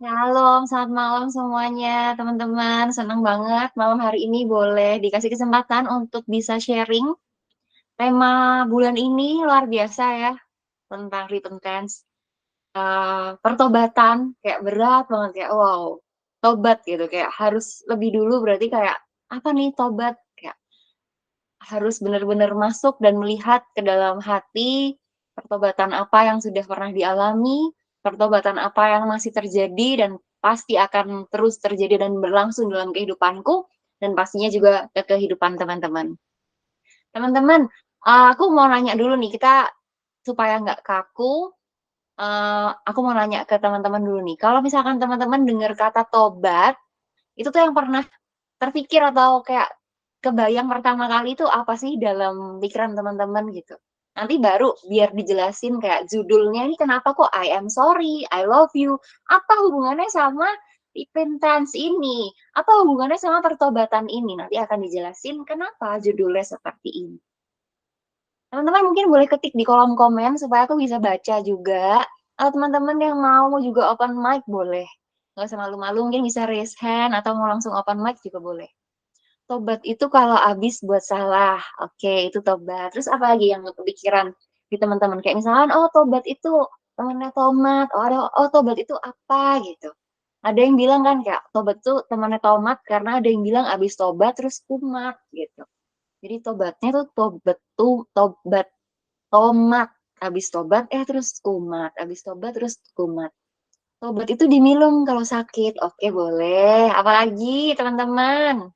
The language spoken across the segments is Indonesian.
Shalom, selamat malam semuanya, teman-teman. Senang banget malam hari ini boleh dikasih kesempatan untuk bisa sharing. Tema bulan ini luar biasa ya, tentang repentance. Pertobatan, kayak berat banget, kayak wow, tobat gitu. Kayak harus lebih dulu berarti kayak, apa nih tobat? Kayak harus benar-benar masuk dan melihat ke dalam hati, pertobatan apa yang sudah pernah dialami, pertobatan apa yang masih terjadi dan pasti akan terus terjadi dan berlangsung dalam kehidupanku, dan pastinya juga ke kehidupan teman-teman. Teman-teman, aku mau nanya dulu nih, kita supaya nggak kaku, aku mau nanya ke teman-teman dulu nih. Kalau misalkan teman-teman dengar kata tobat, itu tuh yang pernah terpikir atau kayak kebayang pertama kali itu apa sih dalam pikiran teman-teman gitu. Nanti baru biar dijelasin kayak judulnya ini kenapa kok I am sorry, I love you. Apa hubungannya sama repentance ini? Apa hubungannya sama pertobatan ini? Nanti akan dijelasin kenapa judulnya seperti ini. Teman-teman mungkin boleh ketik di kolom komen supaya aku bisa baca juga. Atau teman-teman yang mau juga open mic boleh. Nggak usah malu-malu, mungkin bisa raise hand atau mau langsung open mic juga boleh. Tobat itu kalau habis buat salah, oke itu tobat. Terus apa lagi yang kepikiran di teman-teman? Kayak misalkan, oh tobat itu temannya tomat, oh tobat itu apa gitu. Ada yang bilang kan kayak tobat itu temannya tomat karena ada yang bilang abis tobat terus kumat gitu. Jadi tobatnya tuh tobat tomat, abis tobat terus kumat, abis tobat terus kumat. Tobat itu diminum kalau sakit, oke boleh. Apalagi teman-teman?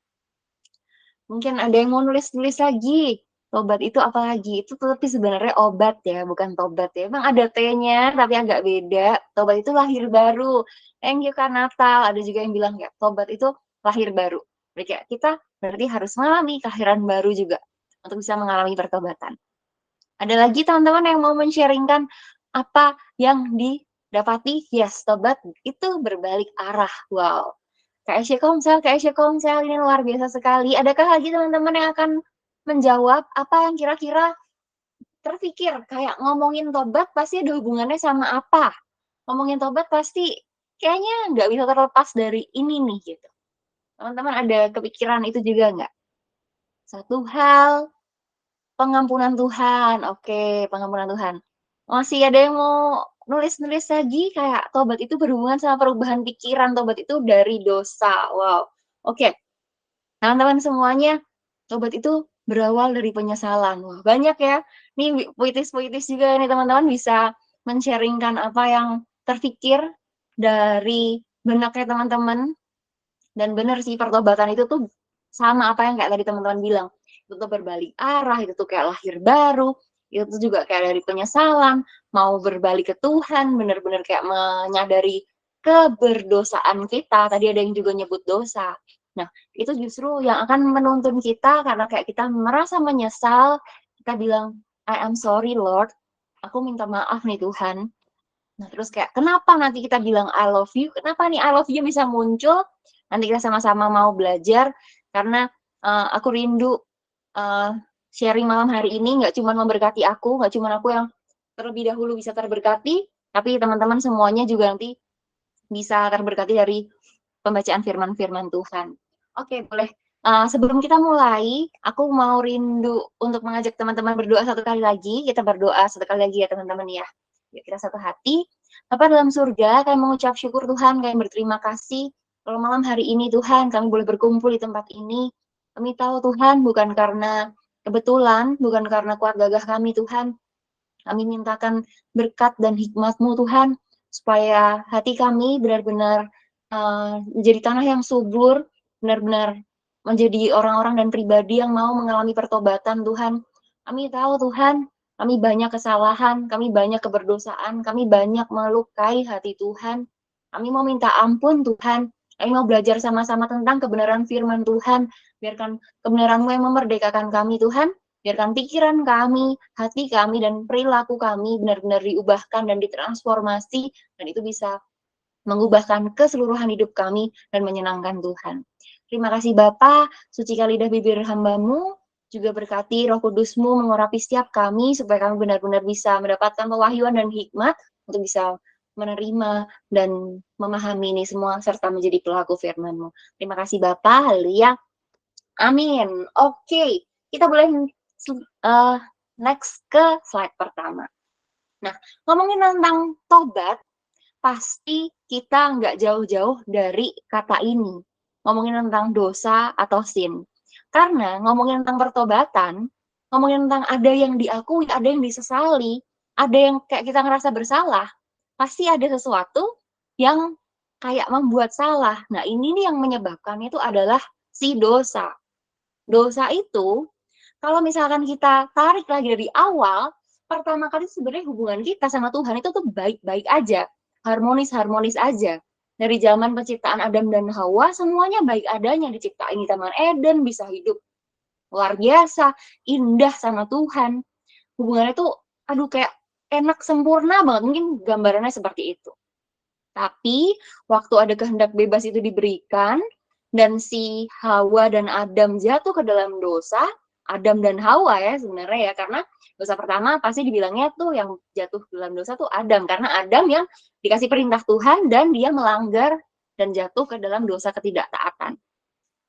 Mungkin ada yang mau nulis-nulis lagi. Tobat itu apa lagi? Itu tapi sebenarnya obat ya, bukan tobat ya. Emang ada T-nya, tapi agak beda. Tobat itu lahir baru. Thank you Kak Natal. Ada juga yang bilang ya, tobat itu lahir baru. Berarti kayak kita berarti harus mengalami kelahiran baru juga untuk bisa mengalami pertobatan. Ada lagi teman-teman yang mau men-sharingkan apa yang didapati? Yes, tobat itu berbalik arah. Wow. Kak Esya Komsel, ini luar biasa sekali. Adakah lagi teman-teman yang akan menjawab apa yang kira-kira terpikir? Kayak ngomongin tobat pasti ada hubungannya sama apa? Ngomongin tobat pasti kayaknya nggak bisa terlepas dari ini nih gitu. Teman-teman ada kepikiran itu juga nggak? Satu hal, pengampunan Tuhan. Oke, pengampunan Tuhan. Masih ada yang mau nulis-nulis lagi kayak tobat itu berhubungan sama perubahan pikiran, tobat itu dari dosa. Wow. Oke, teman-teman semuanya, tobat itu berawal dari penyesalan. Wah, banyak ya. Nih puitis-puitis juga nih teman-teman bisa men-sharingkan apa yang terpikir dari benaknya teman-teman. Dan benar sih pertobatan itu tuh sama apa yang kayak tadi teman-teman bilang. Itu tuh berbalik arah, itu tuh kayak lahir baru, itu tuh juga kayak dari penyesalan, mau berbalik ke Tuhan, benar-benar kayak menyadari keberdosaan kita. Tadi ada yang juga nyebut dosa. Nah, itu justru yang akan menuntun kita karena kayak kita merasa menyesal, kita bilang, I am sorry Lord, aku minta maaf nih Tuhan. Nah, terus kayak kenapa nanti kita bilang I love you? Kenapa nih I love you bisa muncul? Nanti kita sama-sama mau belajar karena aku rindu uh, sharing malam hari ini nggak cuma memberkati aku, nggak cuma aku yang terlebih dahulu bisa terberkati, tapi teman-teman semuanya juga nanti bisa terberkati dari pembacaan firman-firman Tuhan. Oke, boleh. Sebelum kita mulai, aku mau rindu untuk mengajak teman-teman berdoa satu kali lagi. Kita berdoa satu kali lagi ya teman-teman ya. Yuk kita satu hati. Bapa dalam surga, kami mengucap syukur Tuhan, kami berterima kasih. Kalau malam hari ini Tuhan, kami boleh berkumpul di tempat ini. Kami tahu Tuhan, bukan karena kebetulan, bukan karena kuat gagah kami Tuhan. Kami mintakan berkat dan hikmat-Mu Tuhan, supaya hati kami benar-benar menjadi tanah yang subur, benar-benar menjadi orang-orang dan pribadi yang mau mengalami pertobatan Tuhan. Kami tahu Tuhan, kami banyak kesalahan, kami banyak keberdosaan, kami banyak melukai hati Tuhan. Kami mau minta ampun Tuhan, kami mau belajar sama-sama tentang kebenaran firman Tuhan. Biarkan kebenaran-Mu yang memerdekakan kami Tuhan. Biarkan pikiran kami, hati kami, dan perilaku kami benar-benar diubahkan dan ditransformasi, dan itu bisa mengubahkan keseluruhan hidup kami dan menyenangkan Tuhan. Terima kasih Bapa, sucikan lidah bibir hamba-Mu, juga berkati Roh Kudus-Mu mengurapi setiap kami, supaya kami benar-benar bisa mendapatkan pewahyuan dan hikmat untuk bisa menerima dan memahami ini semua serta menjadi pelaku firman-Mu. Terima kasih Bapa, haleluya. Amin. Oke, kita boleh next ke slide pertama. Nah, ngomongin tentang tobat, pasti kita nggak jauh-jauh dari kata ini. Ngomongin tentang dosa atau sin. Karena ngomongin tentang pertobatan, ngomongin tentang ada yang diakui, ada yang disesali, ada yang kayak kita ngerasa bersalah, pasti ada sesuatu yang kayak membuat salah. Nah, ini nih yang menyebabkan itu adalah si dosa. Dosa itu, kalau misalkan kita tarik lagi dari awal, pertama kali sebenarnya hubungan kita sama Tuhan itu tuh baik-baik aja, harmonis-harmonis aja. Dari zaman penciptaan Adam dan Hawa, semuanya baik adanya, diciptain di Taman Eden, bisa hidup luar biasa, indah sama Tuhan. Hubungannya tuh, aduh kayak enak, sempurna banget, mungkin gambarannya seperti itu. Tapi, waktu ada kehendak bebas itu diberikan, dan si Hawa dan Adam jatuh ke dalam dosa, Adam dan Hawa ya sebenarnya ya, karena dosa pertama pasti dibilangnya tuh yang jatuh dalam dosa tuh Adam, karena Adam yang dikasih perintah Tuhan dan dia melanggar dan jatuh ke dalam dosa ketidaktaatan.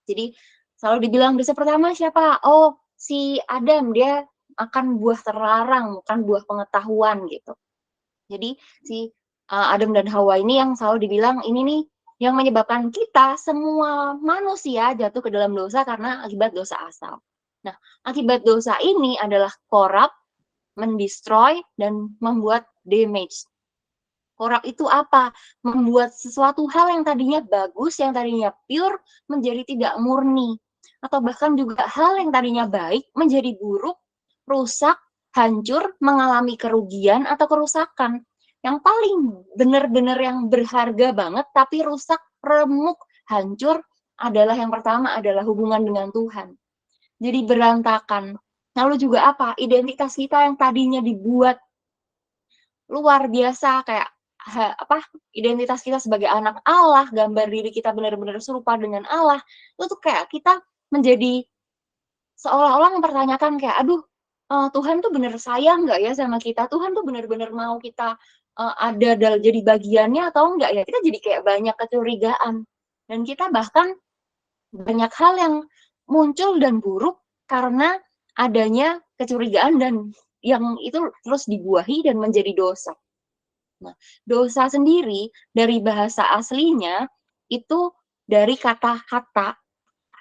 Jadi selalu dibilang dosa pertama siapa? Oh, si Adam, dia akan buah terlarang, bukan buah pengetahuan gitu. Jadi si Adam dan Hawa ini yang selalu dibilang ini nih yang menyebabkan kita semua manusia jatuh ke dalam dosa karena akibat dosa asal. Nah, akibat dosa ini adalah korup, mendestroy, dan membuat damage. Korup itu apa? Membuat sesuatu hal yang tadinya bagus, yang tadinya pure, menjadi tidak murni. Atau bahkan juga hal yang tadinya baik, menjadi buruk, rusak, hancur, mengalami kerugian atau kerusakan. Yang paling benar-benar yang berharga banget, tapi rusak, remuk, hancur, adalah yang pertama adalah hubungan dengan Tuhan. Jadi berantakan. Lalu juga apa? Identitas kita yang tadinya dibuat luar biasa, kayak identitas kita sebagai anak Allah, gambar diri kita benar-benar serupa dengan Allah, itu tuh kayak kita menjadi seolah-olah mempertanyakan kayak, aduh, Tuhan tuh bener sayang nggak ya sama kita? Tuhan tuh bener-bener mau kita ada jadi bagiannya atau enggak ya? Kita jadi kayak banyak kecurigaan. Dan kita bahkan banyak hal yang muncul dan buruk karena adanya kecurigaan dan yang itu terus dibuahi dan menjadi dosa. Nah, dosa sendiri dari bahasa aslinya itu dari kata-kata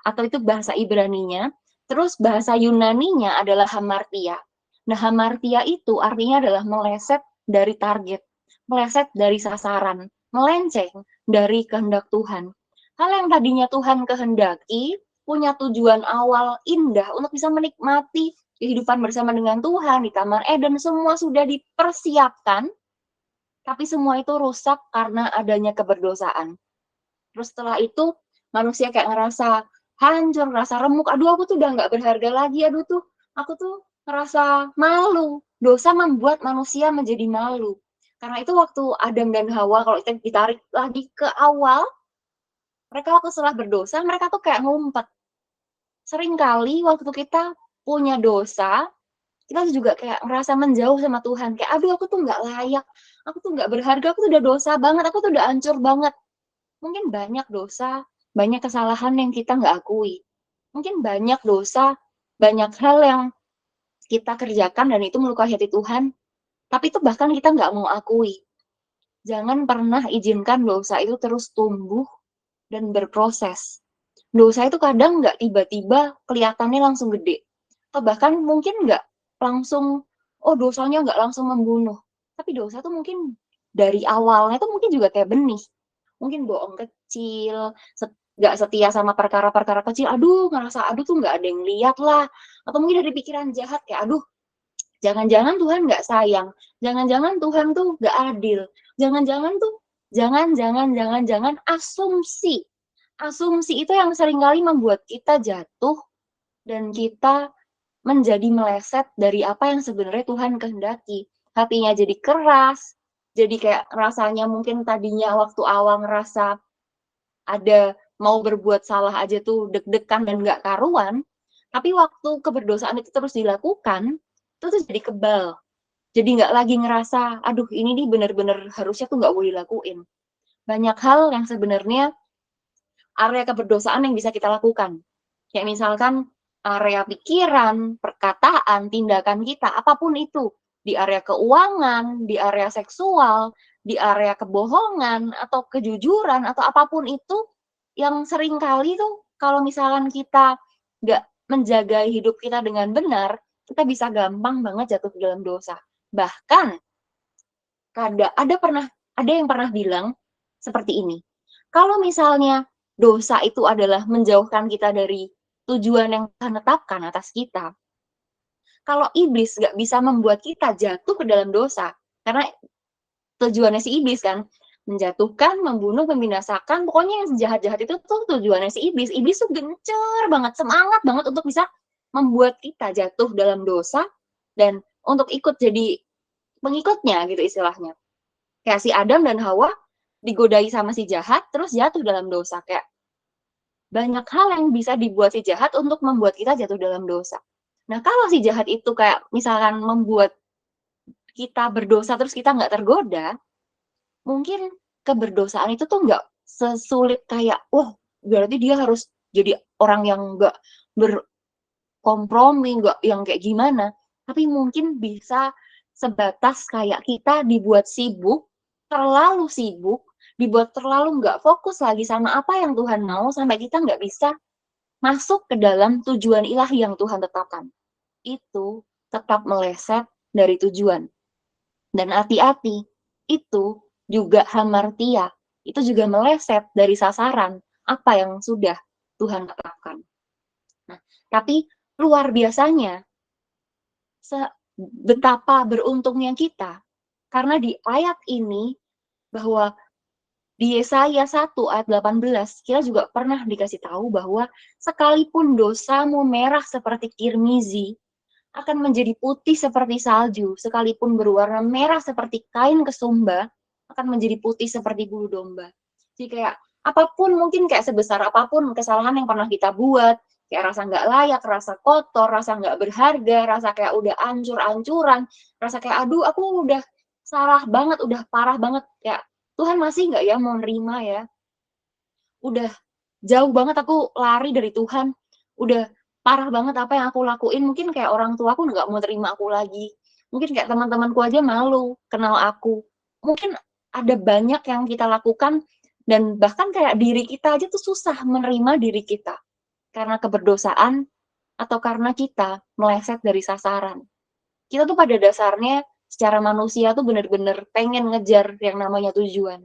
atau itu bahasa Ibraninya, terus bahasa Yunaninya adalah hamartia. Nah, hamartia itu artinya adalah meleset dari target, meleset dari sasaran, melenceng dari kehendak Tuhan. Hal yang tadinya Tuhan kehendaki, punya tujuan awal indah untuk bisa menikmati kehidupan bersama dengan Tuhan di Taman Eden, semua sudah dipersiapkan, tapi semua itu rusak karena adanya keberdosaan. Terus setelah itu, manusia kayak ngerasa hancur, ngerasa remuk, aduh aku tuh udah nggak berharga lagi, aduh tuh aku tuh ngerasa malu. Dosa membuat manusia menjadi malu. Karena itu waktu Adam dan Hawa, kalau kita ditarik lagi ke awal, mereka waktu setelah berdosa, mereka tuh kayak ngumpet. Seringkali waktu kita punya dosa, kita juga kayak ngerasa menjauh sama Tuhan. Kayak, aduh aku tuh nggak layak, aku tuh nggak berharga, aku tuh udah dosa banget, aku tuh udah hancur banget. Mungkin banyak dosa, banyak kesalahan yang kita nggak akui. Mungkin banyak dosa, banyak hal yang kita kerjakan dan itu melukai hati Tuhan, tapi itu bahkan kita nggak mau akui. Jangan pernah izinkan dosa itu terus tumbuh dan berproses. Dosa itu kadang nggak tiba-tiba kelihatannya langsung gede. Atau bahkan mungkin nggak langsung, oh dosanya nggak langsung membunuh. Tapi dosa tuh mungkin dari awalnya tuh mungkin juga kayak benih. Mungkin bohong kecil, nggak setia sama perkara-perkara kecil, aduh ngerasa aduh tuh nggak ada yang lihat lah. Atau mungkin dari pikiran jahat kayak aduh jangan-jangan Tuhan nggak sayang, jangan-jangan Tuhan tuh nggak adil, jangan-jangan tuh jangan asumsi. Asumsi itu yang seringkali membuat kita jatuh dan kita menjadi meleset dari apa yang sebenarnya Tuhan kehendaki. Hatinya jadi keras, jadi kayak rasanya mungkin tadinya waktu awal ngerasa ada mau berbuat salah aja tuh deg-degan dan nggak karuan, tapi waktu keberdosaan itu terus dilakukan, itu tuh jadi kebal. Jadi nggak lagi ngerasa, aduh ini nih bener-bener harusnya tuh nggak boleh dilakuin. Banyak hal yang sebenarnya area keberdosaan yang bisa kita lakukan. Kayak misalkan area pikiran, perkataan, tindakan kita, apapun itu. Di area keuangan, di area seksual, di area kebohongan, atau kejujuran, atau apapun itu, yang seringkali tuh kalau misalkan kita nggak menjaga hidup kita dengan benar, kita bisa gampang banget jatuh ke dalam dosa. Bahkan ada yang pernah bilang seperti ini. Kalau misalnya dosa itu adalah menjauhkan kita dari tujuan yang Tuhan tetapkan atas kita, kalau iblis nggak bisa membuat kita jatuh ke dalam dosa, karena tujuannya si iblis kan, menjatuhkan, membunuh, membinasakan, pokoknya yang jahat-jahat itu tuh tujuannya si iblis. Iblis tuh gencer banget, semangat banget untuk bisa membuat kita jatuh dalam dosa dan untuk ikut jadi pengikutnya gitu istilahnya. Kayak si Adam dan Hawa digodai sama si jahat, terus jatuh dalam dosa. Kayak banyak hal yang bisa dibuat si jahat untuk membuat kita jatuh dalam dosa. Nah, kalau si jahat itu kayak misalkan membuat kita berdosa terus kita nggak tergoda, mungkin keberdosaan itu tuh nggak sesulit kayak, wah berarti dia harus jadi orang yang nggak berkompromi, nggak yang kayak gimana. Tapi mungkin bisa sebatas kayak kita dibuat sibuk, terlalu sibuk, dibuat terlalu nggak fokus lagi sama apa yang Tuhan mau, sampai kita nggak bisa masuk ke dalam tujuan ilahi yang Tuhan tetapkan. Itu tetap meleset dari tujuan. Dan hati-hati, itu juga hamartia. Itu juga meleset dari sasaran apa yang sudah Tuhan tetapkan. Nah, tapi luar biasanya, betapa beruntungnya kita, karena di ayat ini, bahwa di Yesaya 1 ayat 18, kita juga pernah dikasih tahu bahwa sekalipun dosamu merah seperti kirmizi, akan menjadi putih seperti salju, sekalipun berwarna merah seperti kain kesumba, akan menjadi putih seperti bulu domba. Jadi kayak apapun, mungkin kayak sebesar apapun kesalahan yang pernah kita buat, kayak rasa nggak layak, rasa kotor, rasa nggak berharga, rasa kayak udah ancur-ancuran, rasa kayak aduh aku udah salah banget, udah parah banget, kayak Tuhan masih nggak ya mau nerima ya? Udah jauh banget aku lari dari Tuhan, udah parah banget apa yang aku lakuin, mungkin kayak orang tuaku nggak mau terima aku lagi, mungkin kayak teman-temanku aja malu kenal aku, mungkin ada banyak yang kita lakukan, dan bahkan kayak diri kita aja tuh susah menerima diri kita, karena keberdosaan atau karena kita meleset dari sasaran. Kita tuh pada dasarnya secara manusia tuh bener-bener pengen ngejar yang namanya tujuan.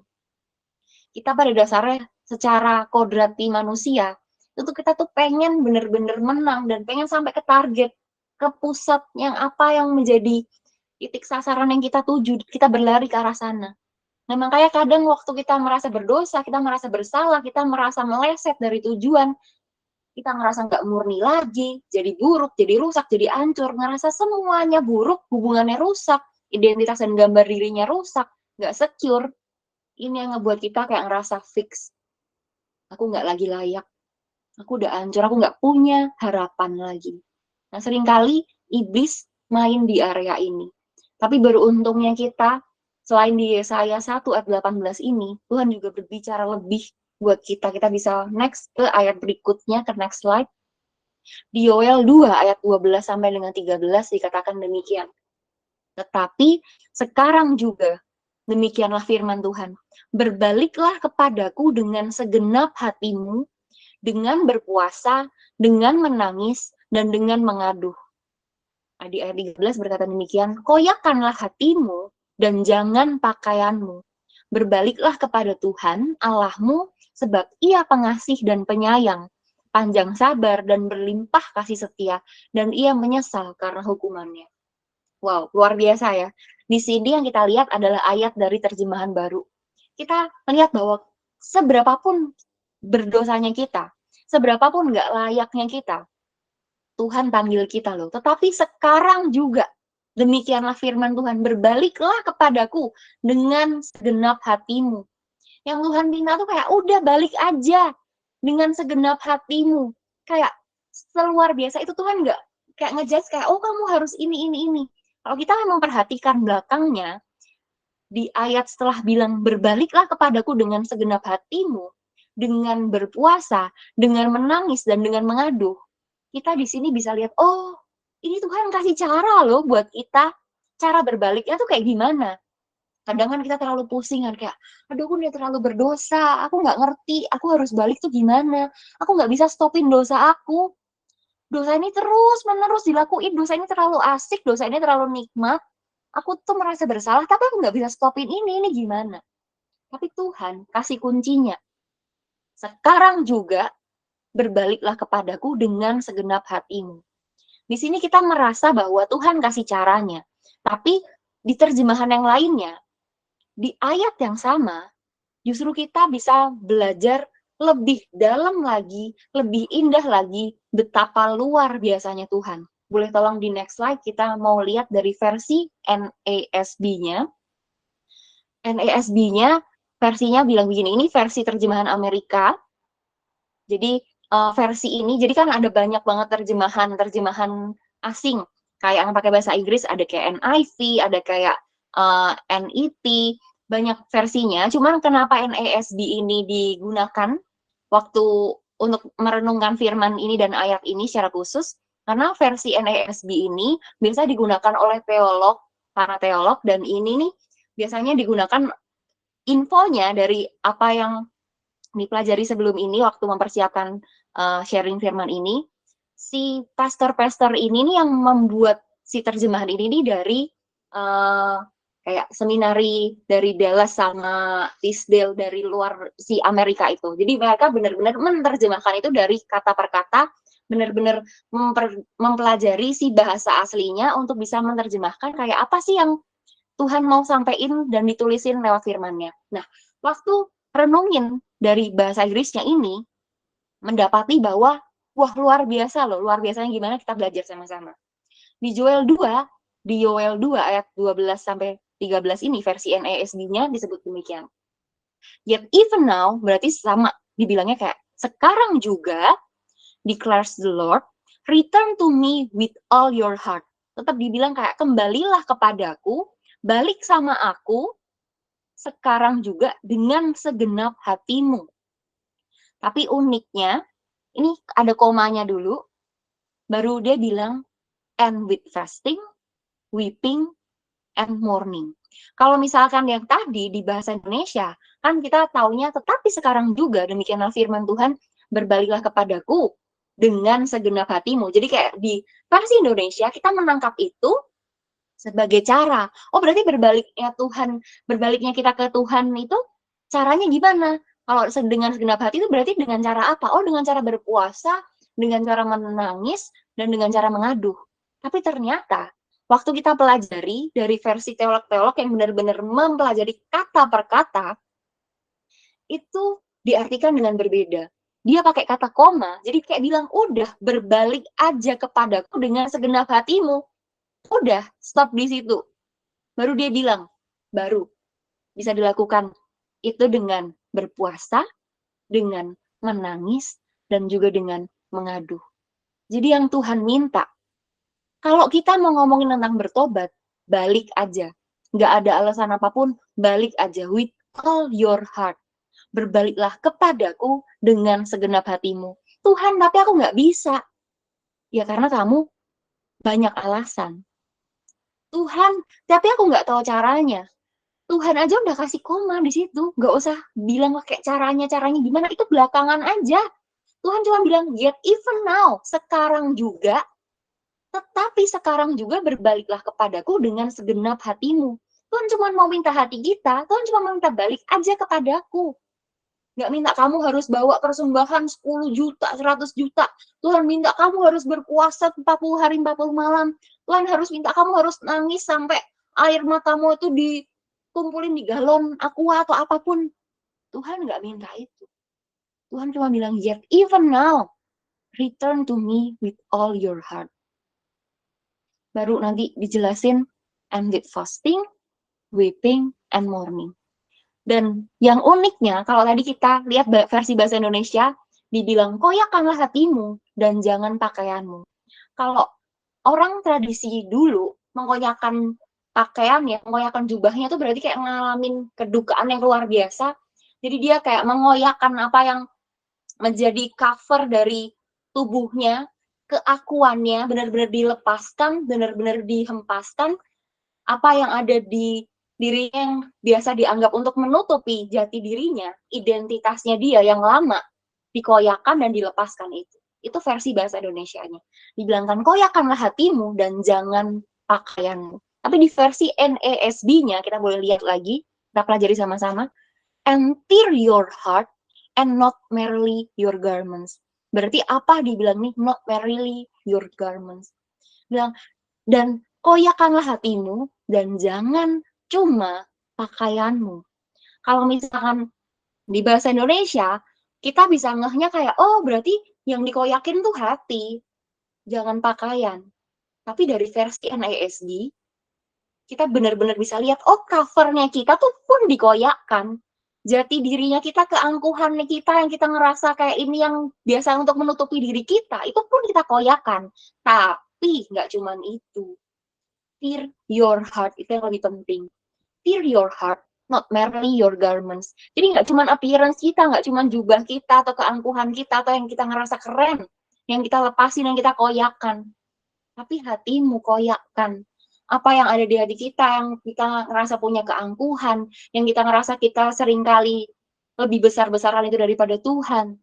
Kita pada dasarnya secara kodrati manusia, itu kita tuh pengen bener-bener menang dan pengen sampai ke target, ke pusat yang apa yang menjadi titik sasaran yang kita tuju, kita berlari ke arah sana. Nah, makanya kadang waktu kita merasa berdosa, kita merasa bersalah, kita merasa meleset dari tujuan, kita ngerasa nggak murni lagi, jadi buruk, jadi rusak, jadi hancur, ngerasa semuanya buruk, hubungannya rusak, identitas dan gambar dirinya rusak, nggak secure. Ini yang ngebuat kita kayak ngerasa fix, aku nggak lagi layak, aku udah hancur, aku nggak punya harapan lagi. Nah, seringkali iblis main di area ini. Tapi beruntungnya kita, selain di Yesaya 1 ayat 18 ini, Tuhan juga berbicara lebih buat kita. Kita bisa next ke ayat berikutnya, ke next slide. Di Yoel 2 ayat 12 sampai dengan 13 dikatakan demikian. Tetapi sekarang juga, demikianlah firman Tuhan, berbaliklah kepadaku dengan segenap hatimu, dengan berpuasa, dengan menangis, dan dengan mengaduh. Di ayat 13 berkata demikian, koyakkanlah hatimu dan jangan pakaianmu. Berbaliklah kepada Tuhan Allahmu, sebab Ia pengasih dan penyayang, panjang sabar dan berlimpah kasih setia, dan Ia menyesal karena hukumannya. Wow, luar biasa ya. Di sini yang kita lihat adalah ayat dari terjemahan baru. Kita melihat bahwa seberapapun berdosanya kita, seberapapun nggak layaknya kita, Tuhan panggil kita loh. Tetapi sekarang juga, demikianlah firman Tuhan, berbaliklah kepadaku dengan segenap hatimu. Yang Tuhan minta tuh kayak, udah balik aja dengan segenap hatimu. Kayak seluar biasa itu Tuhan nggak kayak ngejudge kayak, oh kamu harus ini. Kalau kita memperhatikan belakangnya, di ayat setelah bilang berbaliklah kepadaku dengan segenap hatimu, dengan berpuasa, dengan menangis dan dengan mengaduh, kita di sini bisa lihat, oh, ini Tuhan kasih cara loh buat kita. Cara berbaliknya tuh kayak gimana? Kadang kan kita terlalu pusing kan, kayak, aduh aku udah terlalu berdosa, aku nggak ngerti, aku harus balik tuh gimana? Aku nggak bisa stopin dosa aku. Dosa ini terus menerus dilakuin, dosa ini terlalu asik, dosa ini terlalu nikmat. Aku tuh merasa bersalah, tapi aku nggak bisa stopin ini gimana? Tapi Tuhan kasih kuncinya. Sekarang juga berbaliklah kepadaku dengan segenap hatimu. Di sini kita merasa bahwa Tuhan kasih caranya. Tapi di terjemahan yang lainnya, di ayat yang sama, justru kita bisa belajar lebih dalam lagi, lebih indah lagi, betapa luar biasanya Tuhan. Boleh tolong di next slide, kita mau lihat dari versi NASB-nya. NASB-nya, versinya bilang begini, ini versi terjemahan Amerika. Jadi versi ini, jadi kan ada banyak banget terjemahan asing, kayak yang pakai bahasa Inggris, ada kayak NIV, ada kayak NET, banyak versinya. Cuman kenapa NASB ini digunakan waktu untuk merenungkan firman ini dan ayat ini secara khusus? Karena versi NASB ini biasa digunakan oleh teolog, para teolog, dan ini nih biasanya digunakan infonya dari apa yang dipelajari sebelum ini waktu mempersiapkan sharing firman ini. Si pastor-pastor ini nih yang membuat si terjemahan ini nih dari kayak seminari dari Dallas sama Tisdale dari luar si Amerika itu. Jadi mereka benar-benar menerjemahkan itu dari kata per kata, benar-benar mempelajari si bahasa aslinya untuk bisa menerjemahkan kayak apa sih yang Tuhan mau sampaikan dan ditulisin lewat firman-Nya. Nah, waktu renungin dari bahasa Inggrisnya ini, mendapati bahwa, wah luar biasa loh, luar biasanya gimana kita belajar sama-sama. Di Yoel 2 ayat 12 sampai 13 ini, versi NASB-nya disebut demikian. Yet even now, berarti sama, dibilangnya kayak, sekarang juga, declares the Lord, return to me with all your heart. Tetap dibilang kayak, kembalilah kepadaku, balik sama aku, sekarang juga dengan segenap hatimu. Tapi uniknya, ini ada komanya dulu, baru dia bilang, and with fasting, weeping, and mourning. Kalau misalkan yang tadi di bahasa Indonesia, kan kita taunya tetapi sekarang juga, demikianlah firman Tuhan, berbaliklah kepadaku dengan segenap hatimu. Jadi kayak di versi Indonesia, kita menangkap itu sebagai cara. Oh, berarti berbaliknya kita ke Tuhan itu caranya gimana? Kalau dengan segenap hati itu berarti dengan cara apa? Oh, dengan cara berpuasa, dengan cara menangis, dan dengan cara mengaduh. Tapi ternyata waktu kita pelajari dari versi teolog-teolog yang benar-benar mempelajari kata per kata, itu diartikan dengan berbeda. Dia pakai kata koma, jadi kayak bilang, udah berbalik aja kepadaku dengan segenap hatimu. Udah, stop di situ. Baru dia bilang, baru bisa dilakukan itu dengan berpuasa, dengan menangis, dan juga dengan mengaduh. Jadi yang Tuhan minta, kalau kita mau ngomongin tentang bertobat, balik aja. Nggak ada alasan apapun, balik aja. With all your heart. Berbaliklah kepadaku dengan segenap hatimu. Tuhan, tapi aku nggak bisa. Ya karena kamu banyak alasan. Tuhan, tapi aku nggak tahu caranya. Tuhan aja udah kasih koma di situ. Nggak usah bilang pakai caranya gimana. Itu belakangan aja. Tuhan cuma bilang, yet even now. Sekarang juga. Tetapi sekarang juga berbaliklah kepadaku dengan segenap hatimu. Tuhan cuma mau minta hati kita. Tuhan cuma mau minta balik aja kepadaku. Nggak minta kamu harus bawa persembahan 10 juta, 100 juta. Tuhan minta kamu harus berpuasa 40 hari, 40 malam. Tuhan harus minta kamu harus nangis sampai air matamu itu dikumpulin di galon aqua atau apapun. Tuhan nggak minta itu. Tuhan cuma bilang, yet even now, return to me with all your heart. Baru nanti dijelasin, and with fasting, weeping, and mourning. Dan yang uniknya, kalau tadi kita lihat versi bahasa Indonesia, dibilang, koyakanlah hatimu dan jangan pakaianmu. Kalau orang tradisi dulu, mengoyakkan pakaiannya, mengoyakkan jubahnya tuh berarti kayak ngalamin kedukaan yang luar biasa. Jadi dia kayak mengoyakkan apa yang menjadi cover dari tubuhnya, keakuannya benar-benar dilepaskan, benar-benar dihempaskan, apa yang ada di dirinya yang biasa dianggap untuk menutupi jati dirinya, identitasnya dia yang lama, dikoyakkan dan dilepaskan itu. Itu versi bahasa Indonesianya. Dibilangkan, koyakkanlah hatimu dan jangan pakaianmu. Tapi di versi NASB-nya, kita boleh lihat lagi, kita pelajari sama-sama, and tear your heart and not merely your garments. Berarti apa dibilang nih? Not merely your garments. Bilang, dan koyakkanlah hatimu dan jangan cuma pakaianmu. Kalau misalkan di bahasa Indonesia, kita bisa ngehnya kayak, oh berarti yang dikoyakin tuh hati, jangan pakaian. Tapi dari versi NASB, kita benar-benar bisa lihat, oh covernya kita tuh pun dikoyakkan. Jati dirinya kita, keangkuhannya kita yang kita ngerasa kayak ini yang biasa untuk menutupi diri kita, itu pun kita koyakkan. Tapi nggak cuman itu. Fear your heart, itu yang lebih penting. Fear your heart, not merely your garments. Jadi nggak cuman appearance kita, nggak cuman jubah kita, atau keangkuhan kita, atau yang kita ngerasa keren, yang kita lepasin, yang kita koyakkan. Tapi hatimu koyakkan. Apa yang ada di hati kita, yang kita ngerasa punya keangkuhan, yang kita ngerasa kita seringkali lebih besar-besaran itu daripada Tuhan.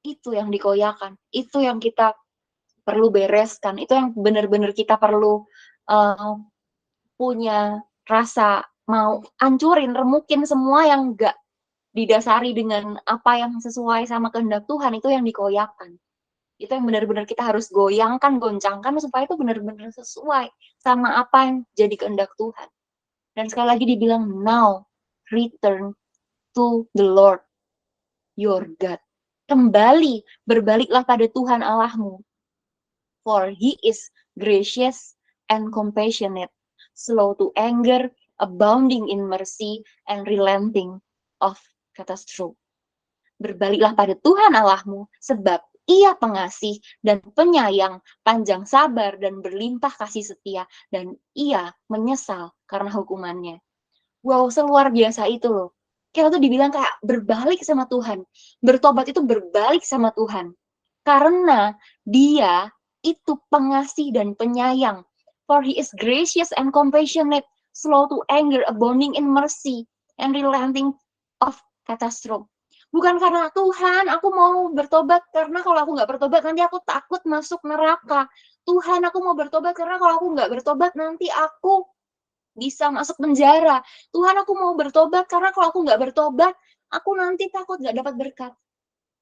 Itu yang dikoyakkan. Itu yang kita perlu bereskan. Itu yang benar-benar kita perlu punya rasa mau hancurin, remukin semua yang enggak didasari dengan apa yang sesuai sama kehendak Tuhan, itu yang dikoyakkan. Itu yang benar-benar kita harus goyangkan, goncangkan supaya itu benar-benar sesuai sama apa yang jadi kehendak Tuhan. Dan sekali lagi dibilang, now return to the Lord your God. Kembali, berbaliklah pada Tuhan Allahmu. For He is gracious and compassionate, slow to anger, abounding in mercy, and relenting of catastrophe. Berbaliklah pada Tuhan Allahmu, sebab Ia pengasih dan penyayang, panjang sabar dan berlimpah kasih setia, dan Ia menyesal karena hukumannya. Wow, seluar biasa itu loh. Kita tuh dibilang kayak berbalik sama Tuhan. Bertobat itu berbalik sama Tuhan. Karena Dia itu pengasih dan penyayang. For He is gracious and compassionate, slow to anger, abounding in mercy, and relenting of catastrophe. Bukan karena Tuhan, aku mau bertobat karena kalau aku nggak bertobat nanti aku takut masuk neraka. Tuhan, aku mau bertobat karena kalau aku nggak bertobat nanti aku bisa masuk penjara. Tuhan, aku mau bertobat karena kalau aku nggak bertobat, aku nanti takut nggak dapat berkat.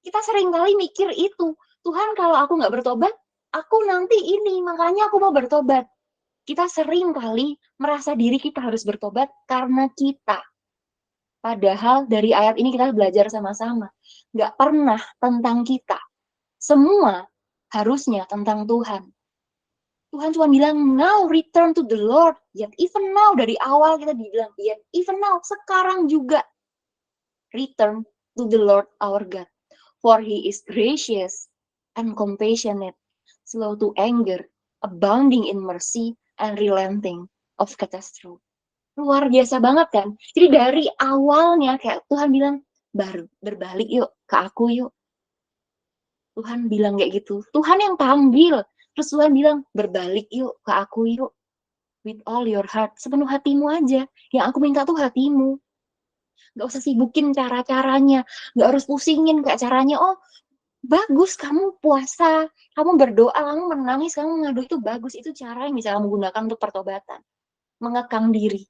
Kita sering kali mikir itu. Tuhan, kalau aku nggak bertobat, aku nanti ini, makanya aku mau bertobat. Kita sering kali merasa diri kita harus bertobat karena kita. Padahal dari ayat ini kita belajar sama-sama. Nggak pernah tentang kita. Semua harusnya tentang Tuhan. Tuhan cuma bilang, now return to the Lord. Yet even now, dari awal kita dibilang, yet even now, sekarang juga. Return to the Lord our God. For He is gracious and compassionate, slow to anger, abounding in mercy, and relenting of catastrophe. Luar biasa banget kan? Jadi dari awalnya kayak Tuhan bilang, berbalik yuk ke aku yuk. Tuhan bilang kayak gitu. Tuhan yang panggil. Terus Tuhan bilang, berbalik yuk ke aku yuk. With all your heart. Sepenuh hatimu aja. Yang aku minta tuh hatimu. Gak usah sibukin cara-caranya. Gak harus pusingin kayak caranya. Oh, bagus kamu puasa. Kamu berdoa, kamu menangis, kamu mengadu itu bagus. Itu cara yang bisa kamu gunakan untuk pertobatan. Mengekang diri.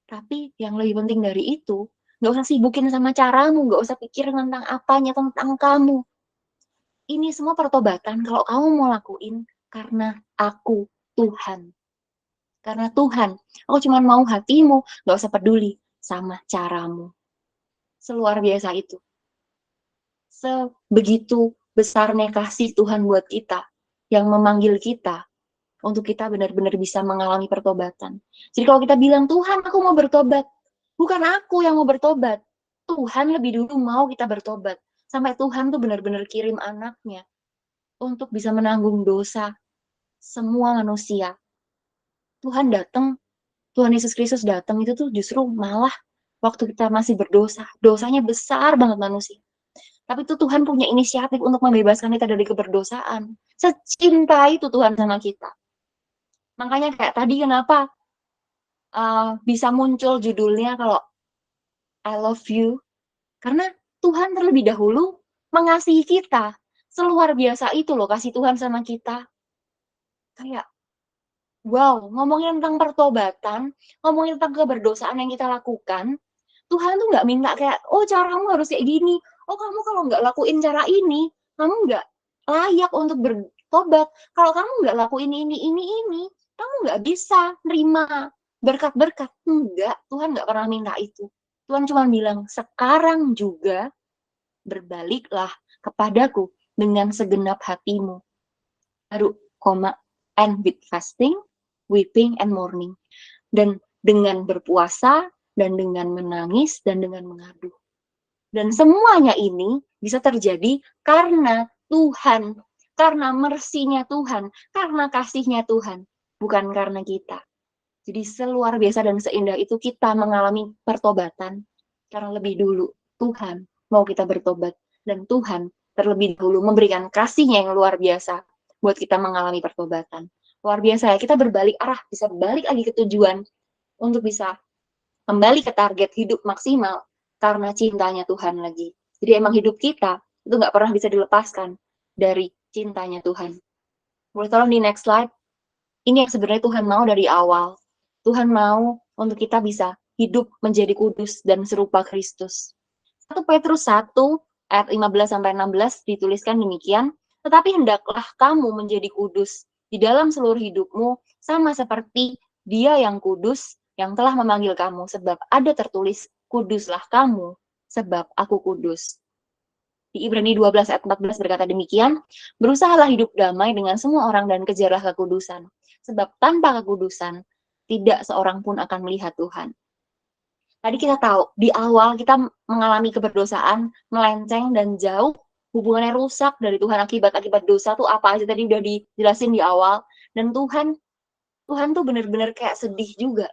Tapi yang lebih penting dari itu, gak usah sibukin sama caramu, gak usah pikir tentang apanya, tentang kamu. Ini semua pertobatan kalau kamu mau lakuin karena aku Tuhan. Karena Tuhan, aku cuma mau hatimu, gak usah peduli sama caramu. Seluar biasa itu. Sebegitu besarnya kasih Tuhan buat kita, yang memanggil kita, untuk kita benar-benar bisa mengalami pertobatan. Jadi kalau kita bilang, Tuhan aku mau bertobat, bukan aku yang mau bertobat. Tuhan lebih dulu mau kita bertobat. Sampai Tuhan tuh benar-benar kirim anaknya untuk bisa menanggung dosa semua manusia. Tuhan datang, Tuhan Yesus Kristus datang itu tuh justru malah waktu kita masih berdosa, dosanya besar banget manusia. Tapi itu Tuhan punya inisiatif untuk membebaskan kita dari keberdosaan. Secinta itu Tuhan sama kita. Makanya kayak tadi kenapa bisa muncul judulnya kalau I love you, karena Tuhan terlebih dahulu mengasihi kita. Seluar biasa itu loh kasih Tuhan sama kita. Kayak, wow, ngomongin tentang pertobatan, ngomongin tentang keberdosaan yang kita lakukan, Tuhan tuh nggak minta kayak, oh caramu harus kayak gini, oh kamu kalau nggak lakuin cara ini, kamu nggak layak untuk bertobat. Kalau kamu nggak lakuin ini, kamu nggak bisa nerima berkat-berkat. Enggak, Tuhan nggak pernah minta itu. Tuhan cuma bilang, sekarang juga berbaliklah kepadaku dengan segenap hatimu. Baru, koma, and with fasting, weeping, and mourning. Dan dengan berpuasa, dan dengan menangis, dan dengan mengadu. Dan semuanya ini bisa terjadi karena Tuhan, karena mersinya Tuhan, karena kasihnya Tuhan, bukan karena kita. Jadi seluar biasa dan seindah itu kita mengalami pertobatan, karena lebih dulu Tuhan mau kita bertobat, dan Tuhan terlebih dahulu memberikan kasihnya yang luar biasa buat kita mengalami pertobatan. Luar biasa ya, kita berbalik arah, bisa balik lagi ke tujuan untuk bisa kembali ke target hidup maksimal karena cintanya Tuhan lagi. Jadi emang hidup kita itu nggak pernah bisa dilepaskan dari cintanya Tuhan. Boleh tolong di next slide? Ini yang sebenarnya Tuhan mau dari awal. Tuhan mau untuk kita bisa hidup menjadi kudus dan serupa Kristus. 1 Petrus 1 ayat 15-16 dituliskan demikian, tetapi hendaklah kamu menjadi kudus di dalam seluruh hidupmu, sama seperti Dia yang kudus yang telah memanggil kamu, sebab ada tertulis, kuduslah kamu, sebab aku kudus. Di Ibrani 12 ayat 14 berkata demikian, berusahalah hidup damai dengan semua orang dan kejarlah kekudusan, sebab tanpa kekudusan, tidak seorang pun akan melihat Tuhan. Tadi kita tahu, di awal kita mengalami keberdosaan, melenceng dan jauh, hubungannya rusak dari Tuhan akibat dosa tuh apa aja tadi udah dijelasin di awal. Dan Tuhan tuh benar-benar kayak sedih juga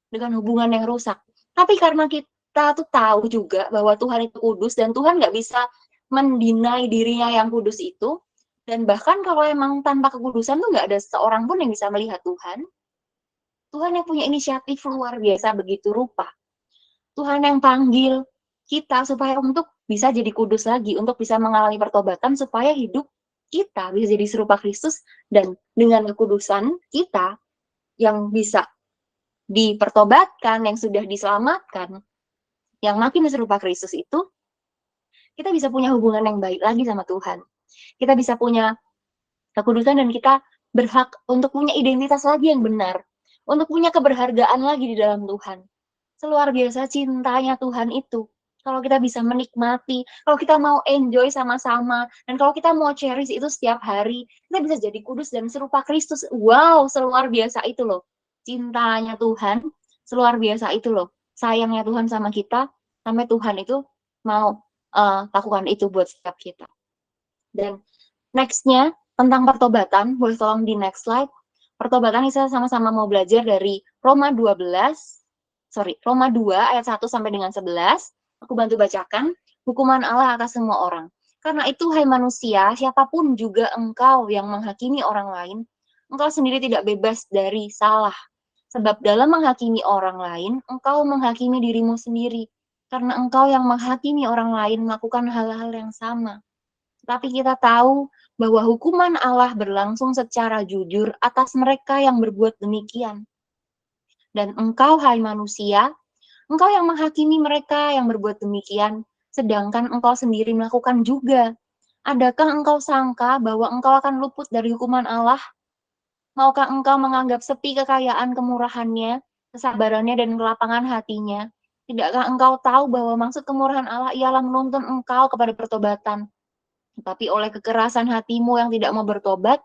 dengan hubungan yang rusak. Tapi karena kita tuh tahu juga bahwa Tuhan itu kudus dan Tuhan nggak bisa mendinai dirinya yang kudus itu, dan bahkan kalau emang tanpa kekudusan tuh nggak ada seorang pun yang bisa melihat Tuhan. Tuhan yang punya inisiatif luar biasa begitu rupa. Tuhan yang panggil kita supaya untuk bisa jadi kudus lagi, untuk bisa mengalami pertobatan, supaya hidup kita bisa jadi serupa Kristus, dan dengan kekudusan kita yang bisa dipertobatkan, yang sudah diselamatkan, yang makin serupa Kristus itu, kita bisa punya hubungan yang baik lagi sama Tuhan. Kita bisa punya kekudusan dan kita berhak untuk punya identitas lagi yang benar, untuk punya keberhargaan lagi di dalam Tuhan. Seluar biasa cintanya Tuhan itu. Kalau kita bisa menikmati, kalau kita mau enjoy sama-sama, dan kalau kita mau cherish itu setiap hari, kita bisa jadi kudus dan serupa Kristus. Wow, seluar biasa itu loh. Cintanya Tuhan, seluar biasa itu loh. Sayangnya Tuhan sama kita, sampai Tuhan itu mau lakukan itu buat setiap kita. Dan next-nya, tentang pertobatan, boleh tolong di next slide. Pertobatan kita sama-sama mau belajar dari Roma 2 ayat 1 sampai dengan 11. Aku bantu bacakan. Hukuman Allah atas semua orang. Karena itu, hai manusia, siapapun juga engkau yang menghakimi orang lain, engkau sendiri tidak bebas dari salah. Sebab dalam menghakimi orang lain, engkau menghakimi dirimu sendiri. Karena engkau yang menghakimi orang lain melakukan hal-hal yang sama. Tapi kita tahu bahwa hukuman Allah berlangsung secara jujur atas mereka yang berbuat demikian. Dan engkau, hai manusia, engkau yang menghakimi mereka yang berbuat demikian, sedangkan engkau sendiri melakukan juga. Adakah engkau sangka bahwa engkau akan luput dari hukuman Allah? Maukah engkau menganggap sepi kekayaan kemurahannya, kesabarannya, dan kelapangan hatinya? Tidakkah engkau tahu bahwa maksud kemurahan Allah ialah menuntun engkau kepada pertobatan? Tetapi oleh kekerasan hatimu yang tidak mau bertobat,